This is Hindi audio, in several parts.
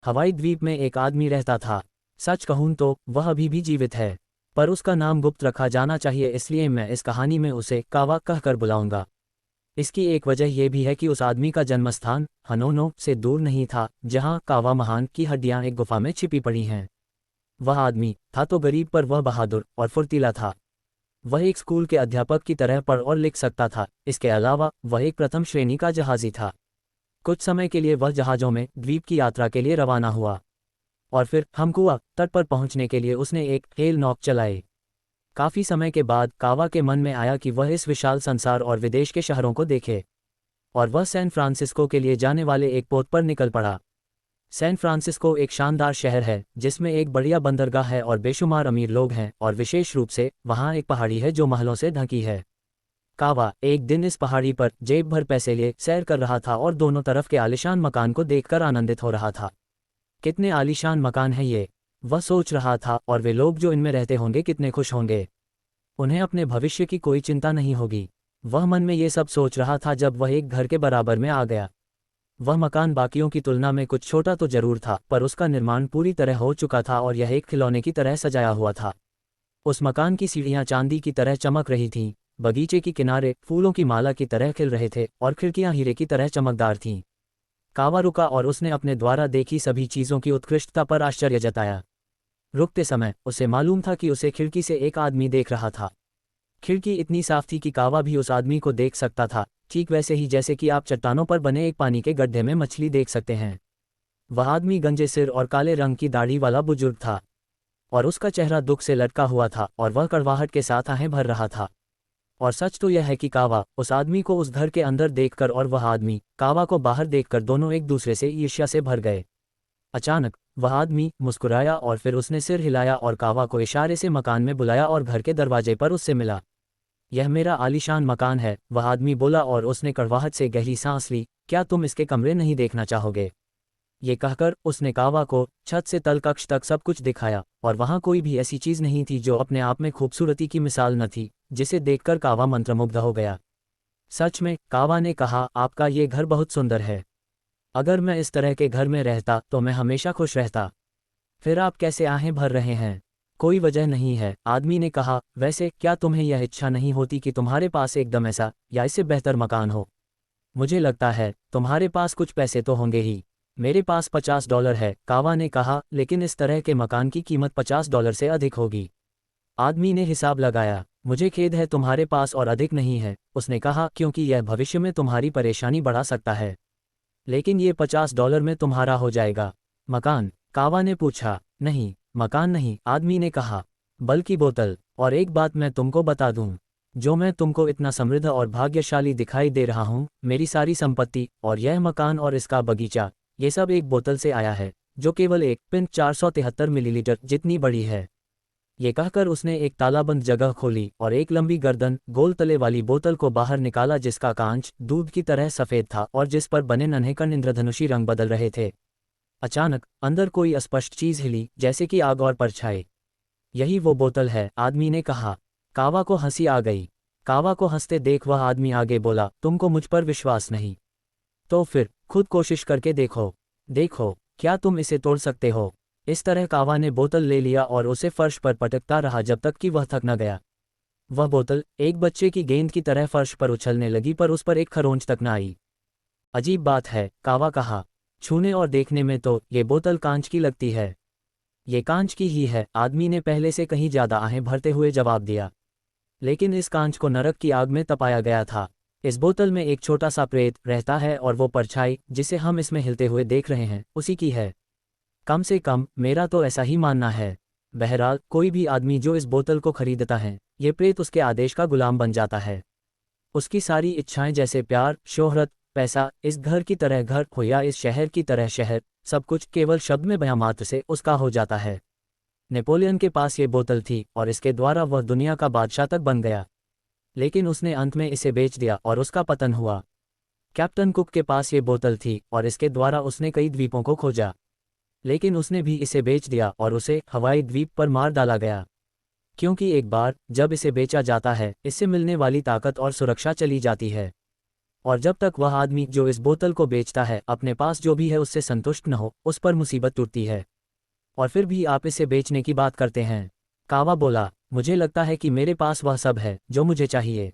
हवाई द्वीप में एक आदमी रहता था। सच कहूँ तो वह अभी भी जीवित है, पर उसका नाम गुप्त रखा जाना चाहिए, इसलिए मैं इस कहानी में उसे कावा कहकर बुलाऊंगा। इसकी एक वजह यह भी है कि उस आदमी का जन्मस्थान हनोनो से दूर नहीं था, जहां कावा महान की हड्डियां एक गुफा में छिपी पड़ी हैं। वह आदमी था तो गरीब, पर वह बहादुर और फुर्तीला था। वह एक स्कूल के अध्यापक की तरह पढ़ और लिख सकता था। इसके अलावा वह एक प्रथम श्रेणी का जहाजी था। कुछ समय के लिए वह जहाज़ों में द्वीप की यात्रा के लिए रवाना हुआ, और फिर हमकुआ तट पर पहुंचने के लिए उसने एक हेल नौक चलाई। काफ़ी समय के बाद कावा के मन में आया कि वह इस विशाल संसार और विदेश के शहरों को देखे, और वह सैन फ्रांसिस्को के लिए जाने वाले एक पोत पर निकल पड़ा। सैन फ्रांसिस्को एक शानदार शहर है जिसमें एक बढ़िया बंदरगाह है और बेशुमार अमीर लोग हैं, और विशेष रूप से वहाँ एक पहाड़ी है जो महलों से ढकी है। कावा एक दिन इस पहाड़ी पर जेब भर पैसे लिए सैर कर रहा था और दोनों तरफ के आलीशान मकान को देखकर आनंदित हो रहा था। कितने आलीशान मकान है ये, वह सोच रहा था, और वे लोग जो इनमें रहते होंगे कितने खुश होंगे। उन्हें अपने भविष्य की कोई चिंता नहीं होगी। वह मन में ये सब सोच रहा था जब वह एक घर के बराबर में आ गया। वह मकान बाकियों की तुलना में कुछ छोटा तो जरूर था, पर उसका निर्माण पूरी तरह हो चुका था और यह एक खिलौने की तरह सजाया हुआ था। उस मकान की सीढ़ियां चांदी की तरह चमक रही थीं, बगीचे की किनारे फूलों की माला की तरह खिल रहे थे, और खिड़कियां हीरे की तरह चमकदार थीं। कावा रुका और उसने अपने द्वारा देखी सभी चीज़ों की उत्कृष्टता पर आश्चर्य जताया। रुकते समय उसे मालूम था कि उसे खिड़की से एक आदमी देख रहा था। खिड़की इतनी साफ थी कि कावा भी उस आदमी को देख सकता था, ठीक वैसे ही जैसे कि आप चट्टानों पर बने एक पानी के गड्ढे में मछली देख सकते हैं। वह आदमी गंजे सिर और काले रंग की दाढ़ी वाला बुजुर्ग था, और उसका चेहरा दुख से लटका हुआ था, और वह कड़वाहट के साथ आहें भर रहा था। और सच तो यह है कि कावा उस आदमी को उस घर के अंदर देखकर और वह आदमी कावा को बाहर देखकर दोनों एक दूसरे से ईर्ष्या से भर गए। अचानक वह आदमी मुस्कुराया और फिर उसने सिर हिलाया और कावा को इशारे से मकान में बुलाया और घर के दरवाजे पर उससे मिला। यह मेरा आलीशान मकान है, वह आदमी बोला, और उसने कड़वाहट से गहरी सांस ली। क्या तुम इसके कमरे नहीं देखना चाहोगे? ये कहकर उसने कावा को छत से तल कक्ष तक सब कुछ दिखाया, और वहाँ कोई भी ऐसी चीज़ नहीं थी जो अपने आप में खूबसूरती की मिसाल न थी, जिसे देखकर कावा मंत्रमुग्ध हो गया। सच में, कावा ने कहा, आपका ये घर बहुत सुंदर है। अगर मैं इस तरह के घर में रहता तो मैं हमेशा खुश रहता। फिर आप कैसे आहें भर रहे हैं? कोई वजह नहीं है, आदमी ने कहा। वैसे क्या तुम्हें यह इच्छा नहीं होती कि तुम्हारे पास एकदम ऐसा या इससे बेहतर मकान हो? मुझे लगता है तुम्हारे पास कुछ पैसे तो होंगे ही। मेरे पास $50 है, कावा ने कहा, लेकिन इस तरह के मकान की कीमत $50 से अधिक होगी। आदमी ने हिसाब लगाया। मुझे खेद है, तुम्हारे पास और अधिक नहीं है, उसने कहा, क्योंकि यह भविष्य में तुम्हारी परेशानी बढ़ा सकता है। लेकिन ये $50 में तुम्हारा हो जाएगा। मकान? कावा ने पूछा। नहीं, मकान नहीं, आदमी ने कहा, बल्कि बोतल। और एक बात मैं तुमको बता दूं, जो मैं तुमको इतना समृद्ध और भाग्यशाली दिखाई दे रहा हूं, मेरी सारी संपत्ति और यह मकान और इसका बगीचा, ये सब एक बोतल से आया है, जो केवल एक पिंट 473 मिलीलीटर जितनी बड़ी है। ये कहकर उसने एक तालाबंद जगह खोली और एक लंबी गर्दन गोल तले वाली बोतल को बाहर निकाला, जिसका कांच दूध की तरह सफ़ेद था और जिस पर बने नन्हे कण इंद्रधनुषी रंग बदल रहे थे। अचानक अंदर कोई अस्पष्ट चीज़ हिली, जैसे कि आग और परछाई। यही वो बोतल है, आदमी ने कहा। कावा को हंसी आ गई। कावा को हंसते देख वह आदमी आगे बोला, तुमको मुझ पर विश्वास नहीं? तो फिर खुद कोशिश करके देखो। देखो, क्या तुम इसे तोड़ सकते हो? इस तरह कावा ने बोतल ले लिया और उसे फर्श पर पटकता रहा जब तक कि वह थक न गया। वह बोतल एक बच्चे की गेंद की तरह फर्श पर उछलने लगी, पर उस पर एक खरोंच तक न आई। अजीब बात है, कावा कहा। छूने और देखने में तो ये बोतल कांच की लगती है। ये कांच की ही है, आदमी ने पहले से कहीं ज्यादा आहें भरते हुए जवाब दिया। लेकिन इस कांच को नरक की आग में तपाया गया था। इस बोतल में एक छोटा सा प्रेत रहता है, और वो परछाई जिसे हम इसमें हिलते हुए देख रहे हैं उसी की है। कम से कम मेरा तो ऐसा ही मानना है। बहरहाल, कोई भी आदमी जो इस बोतल को खरीदता है, ये प्रेत उसके आदेश का गुलाम बन जाता है। उसकी सारी इच्छाएं, जैसे प्यार, शोहरत, पैसा, इस घर की तरह घर हो या इस शहर की तरह शहर, सब कुछ केवल शब्द में बयां मात्र से उसका हो जाता है। नेपोलियन के पास ये बोतल थी और इसके द्वारा वह दुनिया का बादशाह तक बन गया, लेकिन उसने अंत में इसे बेच दिया और उसका पतन हुआ। कैप्टन कुक के पास ये बोतल थी और इसके द्वारा उसने कई द्वीपों को खोजा, लेकिन उसने भी इसे बेच दिया और उसे हवाई द्वीप पर मार डाला गया, क्योंकि एक बार जब इसे बेचा जाता है, इससे मिलने वाली ताकत और सुरक्षा चली जाती है। और जब तक वह आदमी जो इस बोतल को बेचता है अपने पास जो भी है उससे संतुष्ट न हो, उस पर मुसीबत टूटती है। और फिर भी आप इसे बेचने की बात करते हैं। कावा बोला, मुझे लगता है कि मेरे पास वह सब है जो मुझे चाहिए,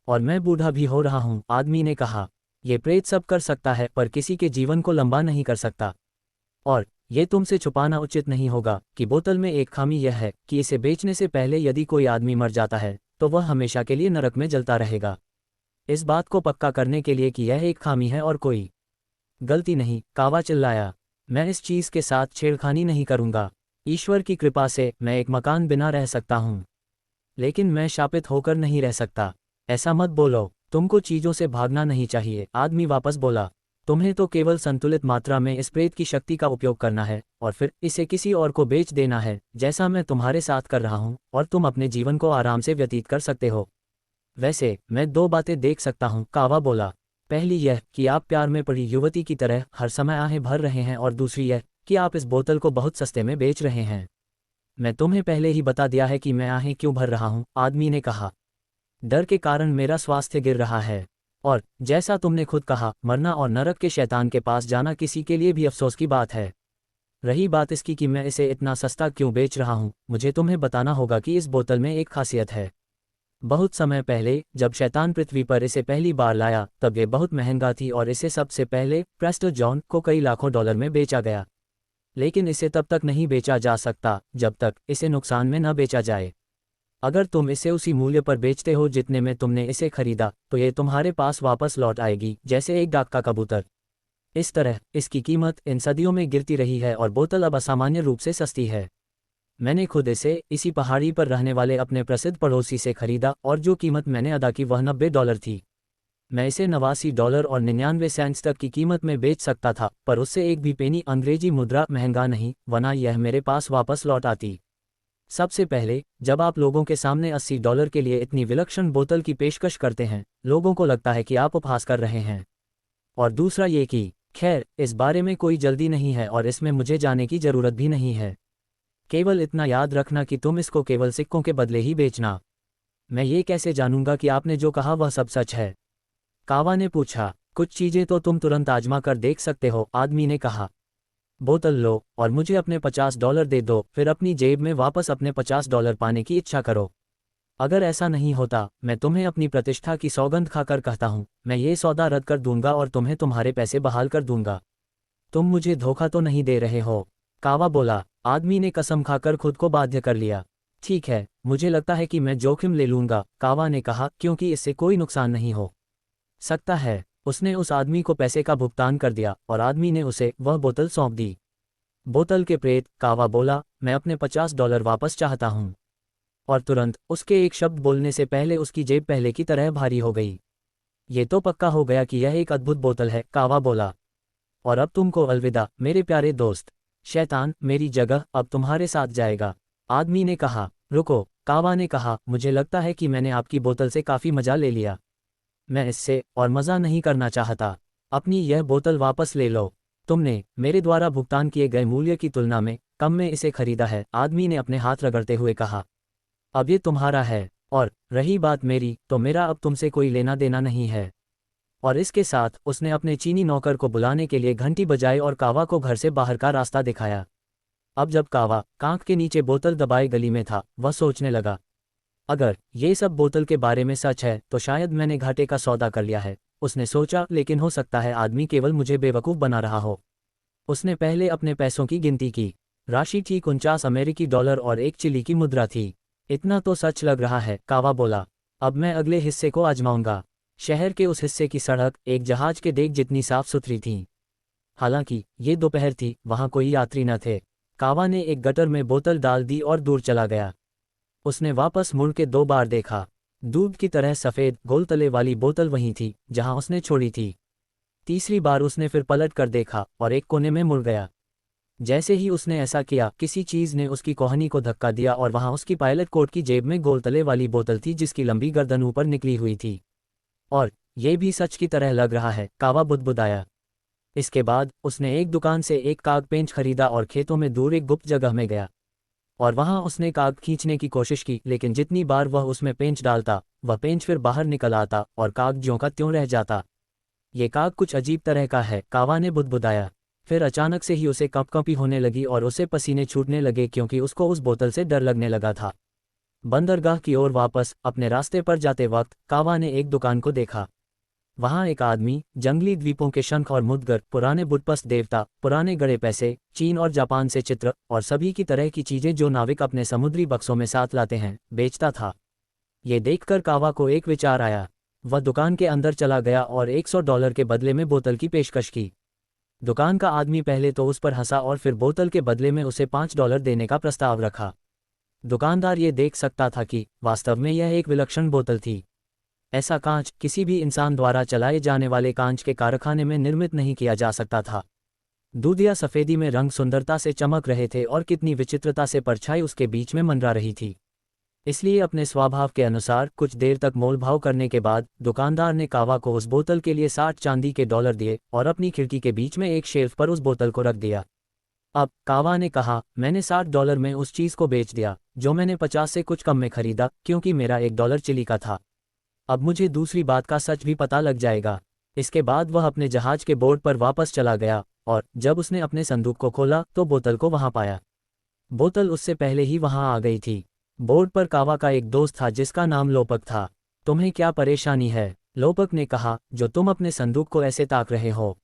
और मैं बूढ़ा भी हो रहा हूँ। आदमी ने कहा, ये प्रेत सब कर सकता है पर किसी के जीवन को लंबा नहीं कर सकता। और ये तुमसे छुपाना उचित नहीं होगा कि बोतल में एक खामी यह है कि इसे बेचने से पहले यदि कोई आदमी मर जाता है तो वह हमेशा के लिए नरक में जलता रहेगा। इस बात को पक्का करने के लिए कि यह एक खामी है और कोई गलती नहीं, कावा चिल्लाया, मैं इस चीज़ के साथ छेड़खानी नहीं करूंगा। ईश्वर की कृपा से मैं एक मकान बिना रह सकता हूँ, लेकिन मैं शापित होकर नहीं रह सकता। ऐसा मत बोलो, तुमको चीज़ों से भागना नहीं चाहिए। आदमी वापस बोला, तुम्हें तो केवल संतुलित मात्रा में इस प्रेत की शक्ति का उपयोग करना है और फिर इसे किसी और को बेच देना है, जैसा मैं तुम्हारे साथ कर रहा हूँ, और तुम अपने जीवन को आराम से व्यतीत कर सकते हो। वैसे मैं दो बातें देख सकता हूँ, कावा बोला। पहली यह कि आप प्यार में पड़ी युवती की तरह हर समय आहें भर रहे हैं, और दूसरी यह कि आप इस बोतल को बहुत सस्ते में बेच रहे हैं। मैं तुम्हें पहले ही बता दिया है कि मैं आहें क्यों भर रहा हूँ, आदमी ने कहा। डर के कारण मेरा स्वास्थ्य गिर रहा है, और जैसा तुमने खुद कहा, मरना और नरक के शैतान के पास जाना किसी के लिए भी अफसोस की बात है। रही बात इसकी कि मैं इसे इतना सस्ता क्यों बेच रहा हूँ, मुझे तुम्हें बताना होगा कि इस बोतल में एक खासियत है। बहुत समय पहले जब शैतान पृथ्वी पर इसे पहली बार लाया तब ये बहुत महंगा थी और इसे सबसे पहले प्रेस्टर जॉन को कई लाखों डॉलर में बेचा गया। लेकिन इसे तब तक नहीं बेचा जा सकता जब तक इसे नुकसान में न बेचा जाए। अगर तुम इसे उसी मूल्य पर बेचते हो जितने में तुमने इसे खरीदा, तो ये तुम्हारे पास वापस लौट आएगी जैसे एक डाक का कबूतर। इस तरह इसकी कीमत इन सदियों में गिरती रही है और बोतल अब असामान्य रूप से सस्ती है। मैंने खुद इसे इसी पहाड़ी पर रहने वाले अपने प्रसिद्ध पड़ोसी से खरीदा और जो कीमत मैंने अदा की वह $90 थी। मैं इसे $89 और 99 सेंट्स तक की कीमत में बेच सकता था, पर उससे एक भी पेनी अंग्रेजी मुद्रा महंगा नहीं, वरना यह मेरे पास वापस लौट आती। सबसे पहले, जब आप लोगों के सामने $80 के लिए इतनी विलक्षण बोतल की पेशकश करते हैं, लोगों को लगता है कि आप उपहास कर रहे हैं। और दूसरा ये कि खैर, इस बारे में कोई जल्दी नहीं है और इसमें मुझे जाने की जरूरत भी नहीं है। केवल इतना याद रखना कि तुम इसको केवल सिक्कों के बदले ही बेचना। मैं ये कैसे जानूंगा कि आपने जो कहा वह सब सच है? कावा ने पूछा। कुछ चीजें तो तुम तुरंत आजमा कर देख सकते हो, आदमी ने कहा। बोतल लो और मुझे अपने $50 दे दो, फिर अपनी जेब में वापस अपने $50 पाने की इच्छा करो। अगर ऐसा नहीं होता, मैं तुम्हें अपनी प्रतिष्ठा की सौगंध खाकर कहता हूँ, मैं ये सौदा रद्द कर दूंगा और तुम्हें तुम्हारे पैसे बहाल कर दूंगा। तुम मुझे धोखा तो नहीं दे रहे हो? कावा बोला। आदमी ने कसम खाकर खुद को बाध्य कर लिया। ठीक है, मुझे लगता है कि मैं जोखिम ले लूंगा, कावा ने कहा, क्योंकि इससे कोई नुकसान नहीं हो सकता है। उसने उस आदमी को पैसे का भुगतान कर दिया और आदमी ने उसे वह बोतल सौंप दी। बोतल के प्रेत, कावा बोला, मैं अपने $50 वापस चाहता हूँ। और तुरंत उसके एक शब्द बोलने से पहले उसकी जेब पहले की तरह भारी हो गई। ये तो पक्का हो गया कि यह एक अद्भुत बोतल है, कावा बोला। और अब तुमको अलविदा मेरे प्यारे दोस्त। शैतान मेरी जगह अब तुम्हारे साथ जाएगा, आदमी ने कहा। रुको, कावा ने कहा, मुझे लगता है कि मैंने आपकी बोतल से काफ़ी मज़ा ले लिया। मैं इससे और मज़ा नहीं करना चाहता। अपनी यह बोतल वापस ले लो। तुमने मेरे द्वारा भुगतान किए गए मूल्य की तुलना में कम में इसे खरीदा है, आदमी ने अपने हाथ रगड़ते हुए कहा। अब ये तुम्हारा है, और रही बात मेरी, तो मेरा अब तुमसे कोई लेना देना नहीं है। और इसके साथ उसने अपने चीनी नौकर को बुलाने के लिए घंटी बजाई और कावा को घर से बाहर का रास्ता दिखाया। अब जब कावा कांख के नीचे बोतल दबाए गली में था, वह सोचने लगा, अगर ये सब बोतल के बारे में सच है तो शायद मैंने घाटे का सौदा कर लिया है, उसने सोचा। लेकिन हो सकता है आदमी केवल मुझे बेवकूफ़ बना रहा हो। उसने पहले अपने पैसों की गिनती की। राशि थी $49 और एक चिली की मुद्रा थी। इतना तो सच लग रहा है, कावा बोला। अब मैं अगले हिस्से को आजमाऊंगा। शहर के उस हिस्से की सड़क एक जहाज के डेक जितनी साफ सुथरी थी। हालांकि ये दोपहर थी, वहां कोई यात्री न थे। कावा ने एक गटर में बोतल डाल दी और दूर चला गया। उसने वापस मुड़ के 2 बार देखा। दूध की तरह सफ़ेद गोल तले वाली बोतल वहीं थी जहां उसने छोड़ी थी। तीसरी बार उसने फिर पलट कर देखा और एक कोने में मुड़ गया। जैसे ही उसने ऐसा किया, किसी चीज़ ने उसकी कोहनी को धक्का दिया और वहां उसकी पायलट कोट की जेब में गोल तले वाली बोतल थी जिसकी लंबी गर्दन ऊपर निकली हुई थी। और ये भी सच की तरह लग रहा है, कावा बुदबुदाया। इसके बाद उसने एक दुकान से एक काग पेंच खरीदा और खेतों में दूर एक गुप्त जगह में गया। और वहां उसने काग खींचने की कोशिश की, लेकिन जितनी बार वह उसमें पेंच डालता, वह पेंच फिर बाहर निकल आता और काग ज्यों का त्यों रह जाता। ये काग कुछ अजीब तरह का है, कावा ने बुदबुदाया। फिर अचानक से ही उसे कंपकंपी होने लगी और उसे पसीने छूटने लगे क्योंकि उसको उस बोतल से डर लगने लगा था। बंदरगाह की ओर वापस अपने रास्ते पर जाते वक्त कावा ने एक दुकान को देखा। वहां एक आदमी जंगली द्वीपों के शंख और मुद्गर, पुराने बुडपस्त देवता, पुराने गड़े पैसे, चीन और जापान से चित्र और सभी की तरह की चीजें जो नाविक अपने समुद्री बक्सों में साथ लाते हैं, बेचता था। ये देखकर कावा को एक विचार आया। वह दुकान के अंदर चला गया और $100 के बदले में बोतल की पेशकश की। दुकान का आदमी पहले तो उस पर हंसा और फिर बोतल के बदले में उसे $5 देने का प्रस्ताव रखा। दुकानदार ये देख सकता था कि वास्तव में यह एक विलक्षण बोतल थी। ऐसा कांच किसी भी इंसान द्वारा चलाए जाने वाले कांच के कारखाने में निर्मित नहीं किया जा सकता था। दूधिया सफ़ेदी में रंग सुंदरता से चमक रहे थे और कितनी विचित्रता से परछाई उसके बीच में मंडरा रही थी। इसलिए अपने स्वभाव के अनुसार कुछ देर तक मोलभाव करने के बाद दुकानदार ने कावा को उस बोतल के लिए 60 चांदी के डॉलर दिए और अपनी खिड़की के बीच में एक शेल्फ पर उस बोतल को रख दिया। अब कावा ने कहा, मैंने $60 में उस चीज़ को बेच दिया जो मैंने 50 से कुछ कम में खरीदा क्योंकि मेरा $1 चिली का था। अब मुझे दूसरी बात का सच भी पता लग जाएगा। इसके बाद वह अपने जहाज के बोर्ड पर वापस चला गया और जब उसने अपने संदूक को खोला तो बोतल को वहां पाया। बोतल उससे पहले ही वहां आ गई थी। बोर्ड पर कावा का एक दोस्त था जिसका नाम लोपक था। तुम्हें क्या परेशानी है? लोपक ने कहा, जो तुम अपने संदूक को ऐसे ताक रहे हो।